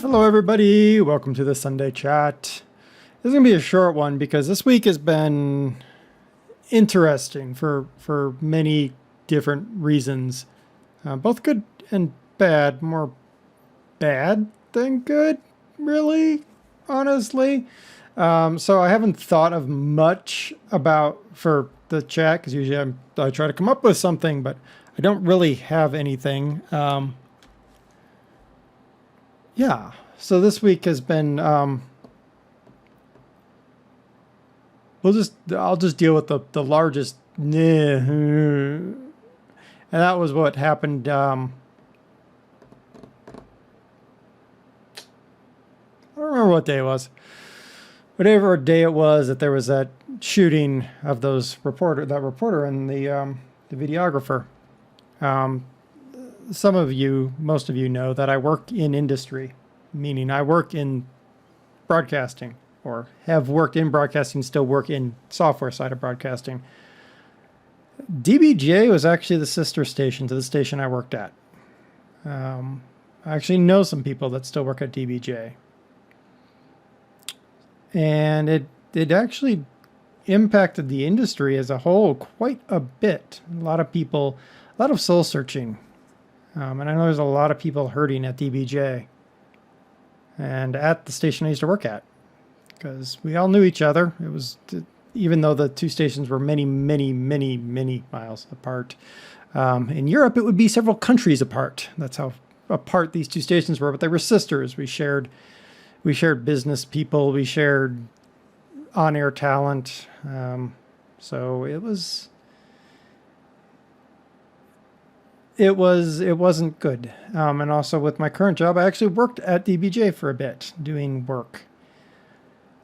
Hello everybody, welcome to the Sunday chat. This is going to be a short one because this week has been interesting for many different reasons. Both good and bad, more bad than good, really, honestly. So I haven't thought of much about for the chat because usually I try to come up with something, but I don't really have anything. Yeah, so this week has been, I'll just deal with the largest, and that was what happened, I don't remember what day it was. Whatever day it was that there was that shooting of that reporter and the videographer. Most of you know that I work in industry, meaning I work in broadcasting, or have worked in broadcasting, still work in software side of broadcasting. DBJ was actually the sister station to the station I worked at. I actually know some people that still work at DBJ. And it actually impacted the industry as a whole quite a bit. A lot of soul searching. And I know there's a lot of people hurting at DBJ and at the station I used to work at, because we all knew each other. It was, even though the two stations were many, many, many, many miles apart. In Europe, it would be several countries apart. That's how apart these two stations were, but they were sisters. We shared business people. We shared on-air talent. So it wasn't good. And also with my current job, I actually worked at DBJ for a bit doing work.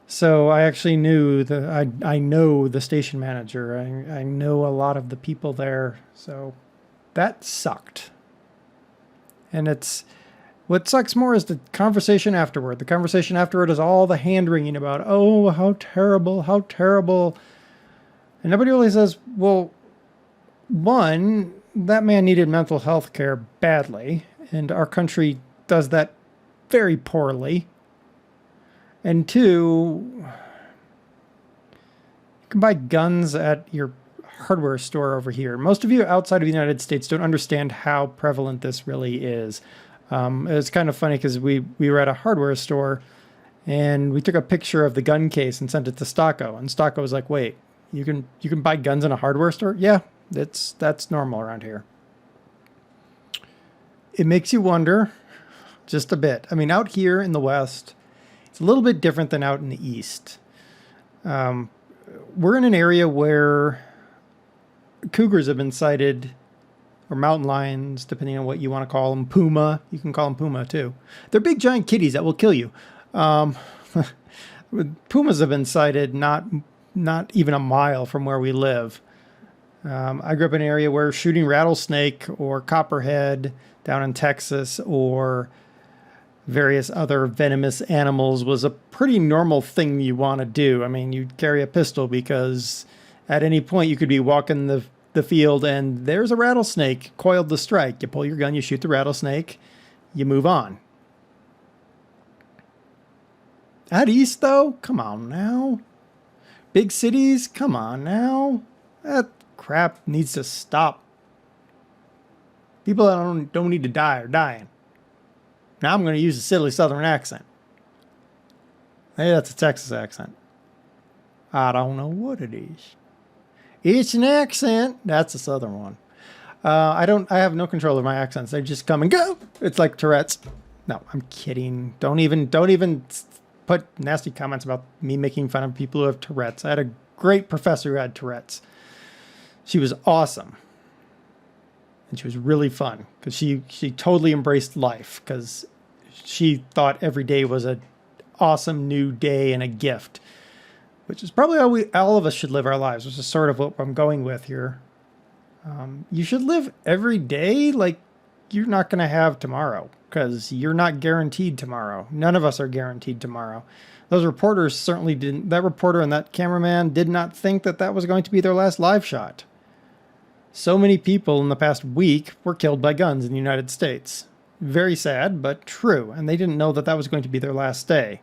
So I actually I know the station manager. I know a lot of the people there. So that sucked. And what sucks more is the conversation afterward. The conversation afterward is all the hand-wringing about, oh, how terrible, how terrible. And nobody really says, well, one, that man needed mental health care badly, and our country does that very poorly. And two, you can buy guns at your hardware store over here. Most of you outside of the United States don't understand how prevalent this really is. It's kind of funny because we were at a hardware store and we took a picture of the gun case and sent it to Stocko, and Stocko was like, wait, you can buy guns in a hardware store? Yeah, that's normal around here. It makes you wonder just a bit. I mean, out here in the West, it's a little bit different than out in the East. We're in an area where cougars have been sighted, or mountain lions, depending on what you want to call them. Puma, you can call them puma too. They're big giant kitties that will kill you. Pumas have been sighted not even a mile from where we live. I grew up in an area where shooting rattlesnake or copperhead down in Texas or various other venomous animals was a pretty normal thing you want to do. I mean, you'd carry a pistol because at any point you could be walking the field and there's a rattlesnake coiled to strike. You pull your gun, you shoot the rattlesnake, you move on. Out east, though, come on now. Big cities, come on now. That crap needs to stop. People that don't need to die are dying. Now I'm going to use a silly southern accent. Hey, that's a Texas accent. I don't know what it is. It's an accent. That's a southern one. I have no control of my accents. They just come and go. It's like Tourette's. No, I'm kidding. Don't even put nasty comments about me making fun of people who have Tourette's. I had a great professor who had Tourette's. She was awesome. And she was really fun because she totally embraced life because she thought every day was an awesome new day and a gift, which is probably how all of us should live our lives, which is sort of what I'm going with here. You should live every day like you're not going to have tomorrow, because you're not guaranteed tomorrow. None of us are guaranteed tomorrow. Those reporters certainly didn't. That reporter and that cameraman did not think that that was going to be their last live shot. So many people in the past week were killed by guns in the United States. Very sad, but true. And they didn't know that that was going to be their last day.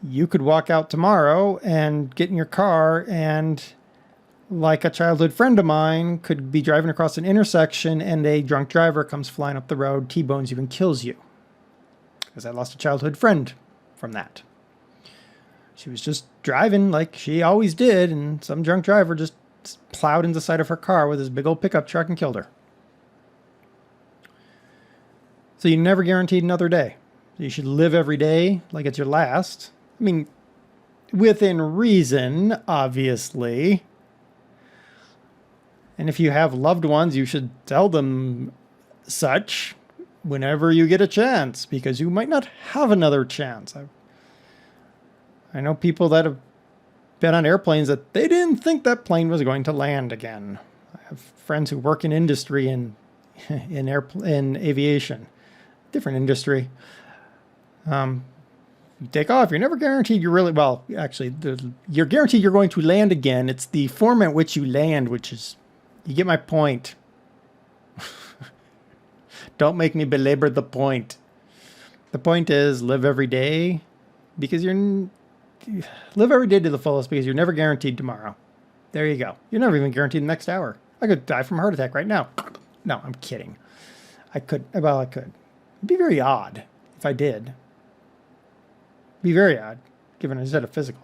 You could walk out tomorrow and get in your car and, like a childhood friend of mine, could be driving across an intersection and a drunk driver comes flying up the road, T-bones you, and kills you. Because I lost a childhood friend from that. She was just driving like she always did, and some drunk driver just plowed into the side of her car with his big old pickup truck and killed her. So you're never guaranteed another day. You should live every day like it's your last. I mean, within reason, obviously. And if you have loved ones, you should tell them such whenever you get a chance, because you might not have another chance. I know people that have been on airplanes that they didn't think that plane was going to land again. I have friends who work in industry and in aviation, different industry. You take off. You're never guaranteed you're really, well, actually, you're guaranteed you're going to land again. It's the form at which you land, which is, you get my point. Don't make me belabor the point. The point is live every day because live every day to the fullest because you're never guaranteed tomorrow. There you go. You're never even guaranteed the next hour. I could die from a heart attack right now. No, I'm kidding. I could. It'd be very odd if I did. It'd be very odd, given I just had a physical.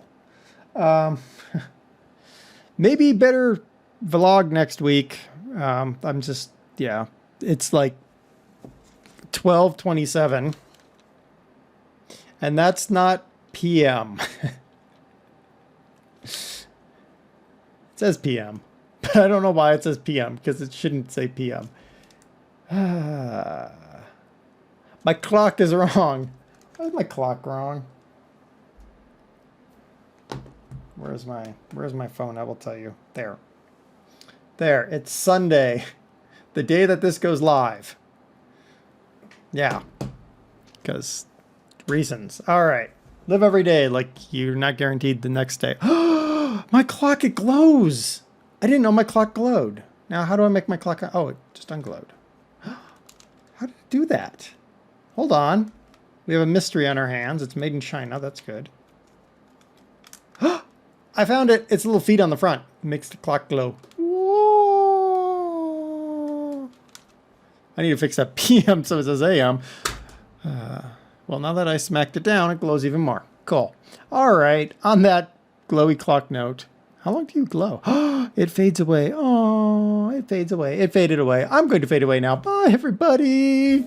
Maybe better vlog next week. I'm just, yeah. It's like 12:27. And that's not PM. It says PM. But I don't know why it says PM, because it shouldn't say PM. My clock is wrong. Why is my clock wrong? Where's my phone? I will tell you. There. It's Sunday. The day that this goes live. Yeah. Because reasons. All right. Live every day like you're not guaranteed the next day. My clock, it glows. I didn't know my clock glowed. Now, how do I make my clock? Oh, it just unglowed. How did it do that? Hold on. We have a mystery on our hands. It's made in China. That's good. I found it. It's little feet on the front. It makes the clock glow. Whoa. I need to fix that PM so it says AM. Well, now that I smacked it down, it glows even more. Cool. All right. On that glowy clock note, how long do you glow? It fades away. Oh, it fades away. It faded away. I'm going to fade away now. Bye, everybody.